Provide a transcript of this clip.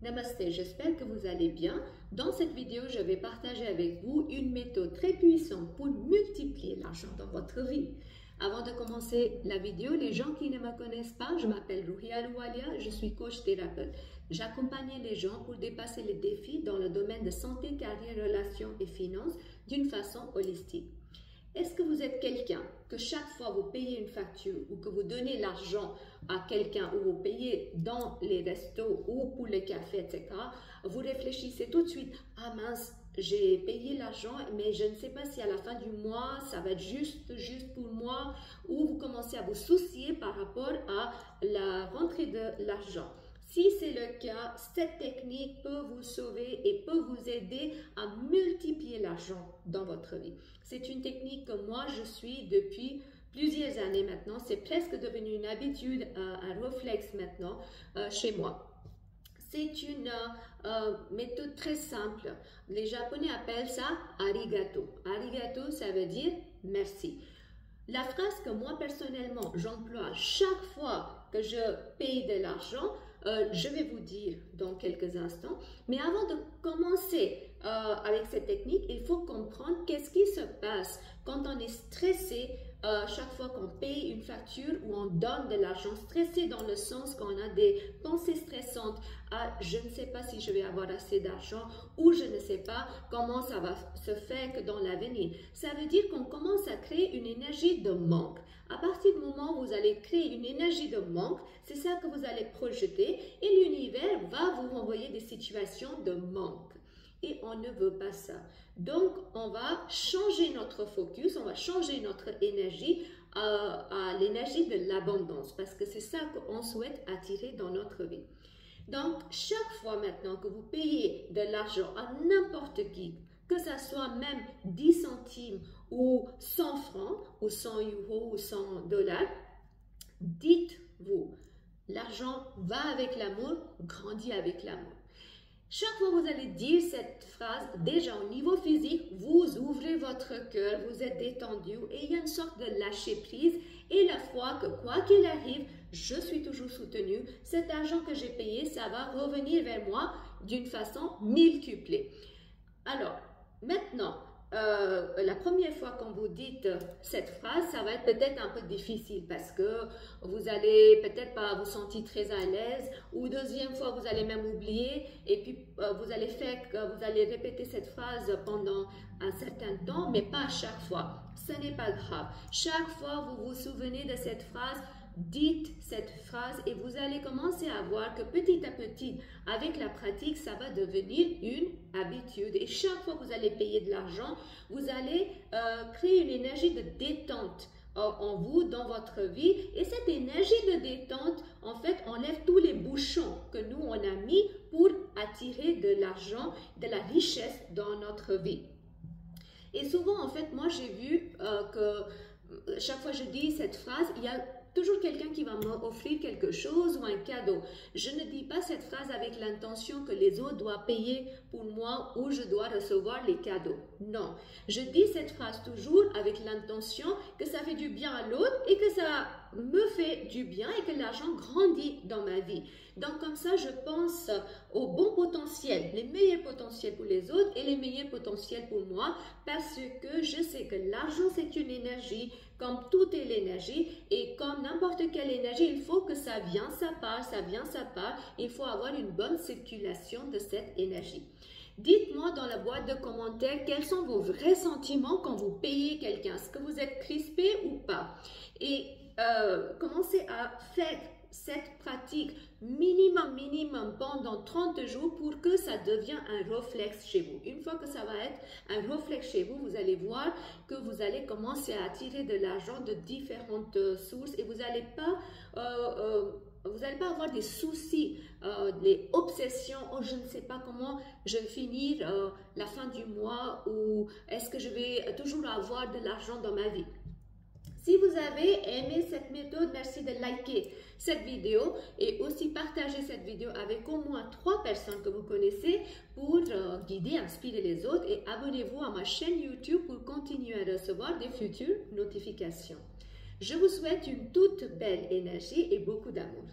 Namaste, j'espère que vous allez bien. Dans cette vidéo, je vais partager avec vous une méthode très puissante pour multiplier l'argent dans votre vie. Avant de commencer la vidéo, les gens qui ne me connaissent pas, je m'appelle Ruhia Loualia, je suis coach thérapeute. J'accompagne les gens pour dépasser les défis dans le domaine de santé, carrière, relations et finances d'une façon holistique. Est-ce que vous êtes quelqu'un que chaque fois vous payez une facture ou que vous donnez l'argent à quelqu'un ou vous payez dans les restos ou pour les cafés, etc., vous réfléchissez tout de suite, ah mince, j'ai payé l'argent, mais je ne sais pas si à la fin du mois, ça va être juste pour moi, ou vous commencez à vous soucier par rapport à la rentrée de l'argent. Si c'est le cas, cette technique peut vous sauver et peut vous aider à multiplier l'argent dans votre vie. C'est une technique que moi, je suis depuis plusieurs années maintenant. C'est presque devenu une habitude, un réflexe maintenant chez moi. C'est une méthode très simple. Les Japonais appellent ça arigato. Arigato, ça veut dire merci. La phrase que moi personnellement j'emploie chaque fois que je paye de l'argent, je vais vous dire dans quelques instants. Mais avant de commencer avec cette technique, il faut comprendre qu'est-ce qui se passe quand on est stressé chaque fois qu'on paye une facture ou on donne de l'argent. Stressé dans le sens qu'on a des pensées stressantes. Ah, je ne sais pas si je vais avoir assez d'argent ou je ne sais pas comment ça va se faire que dans l'avenir. Ça veut dire qu'on commence à créer une énergie de manque. À partir du moment où vous allez créer une énergie de manque, c'est ça que vous allez projeter et l'univers va vous renvoyer des situations de manque. Et on ne veut pas ça. Donc, on va changer notre focus, on va changer notre énergie à l'énergie de l'abondance parce que c'est ça qu'on souhaite attirer dans notre vie. Donc, chaque fois maintenant que vous payez de l'argent à n'importe qui, que ça soit même 10 centimes ou 100 francs ou 100 euros ou 100 dollars, dites-vous, l'argent va avec l'amour, grandit avec l'amour. Chaque fois que vous allez dire cette phrase, déjà au niveau physique, vous ouvrez votre cœur, vous êtes détendu et il y a une sorte de lâcher prise et la foi que quoi qu'il arrive, je suis toujours soutenu. Cet argent que j'ai payé, ça va revenir vers moi d'une façon miltuplée. Alors, maintenant, la première fois quand vous dites cette phrase, ça va être peut-être un peu difficile parce que vous allez peut-être pas vous sentir très à l'aise ou deuxième fois vous allez même oublier et puis vous allez répéter cette phrase pendant un certain temps mais pas à chaque fois. Ce n'est pas grave. Chaque fois vous vous souvenez de cette phrase, dites cette phrase et vous allez commencer à voir que petit à petit, avec la pratique, ça va devenir une habitude. Et chaque fois que vous allez payer de l'argent, vous allez créer une énergie de détente en vous, dans votre vie. Et cette énergie de détente, en fait, enlève tous les bouchons que nous, on a mis pour attirer de l'argent, de la richesse dans notre vie. Et souvent, en fait, moi, j'ai vu que chaque fois que je dis cette phrase, il y a toujours quelqu'un qui va m'offrir quelque chose ou un cadeau. Je ne dis pas cette phrase avec l'intention que les autres doivent payer pour moi ou je dois recevoir les cadeaux. Non, je dis cette phrase toujours avec l'intention que ça fait du bien à l'autre et que ça me fait du bien et que l'argent grandit dans ma vie. Donc comme ça, je pense au bon potentiel, les meilleurs potentiels pour les autres et les meilleurs potentiels pour moi parce que je sais que l'argent c'est une énergie comme tout est l'énergie et comme n'importe quelle énergie, il faut que ça vienne, ça part, ça vient, ça part. Il faut avoir une bonne circulation de cette énergie. Dites-moi dans la boîte de commentaires quels sont vos vrais sentiments quand vous payez quelqu'un. Est-ce que vous êtes crispé ou pas? Et commencez à faire cette pratique minimum pendant 30 jours pour que ça devienne un réflexe chez vous. Une fois que ça va être un réflexe chez vous, vous allez voir que vous allez commencer à attirer de l'argent de différentes sources et vous n'allez pas avoir des soucis, des obsessions, oh je ne sais pas comment je vais finir la fin du mois ou est-ce que je vais toujours avoir de l'argent dans ma vie. Si vous avez aimé cette méthode, merci de liker cette vidéo et aussi partager cette vidéo avec au moins 3 personnes que vous connaissez pour guider, inspirer les autres et abonnez-vous à ma chaîne YouTube pour continuer à recevoir des futures notifications. Je vous souhaite une toute belle énergie et beaucoup d'amour.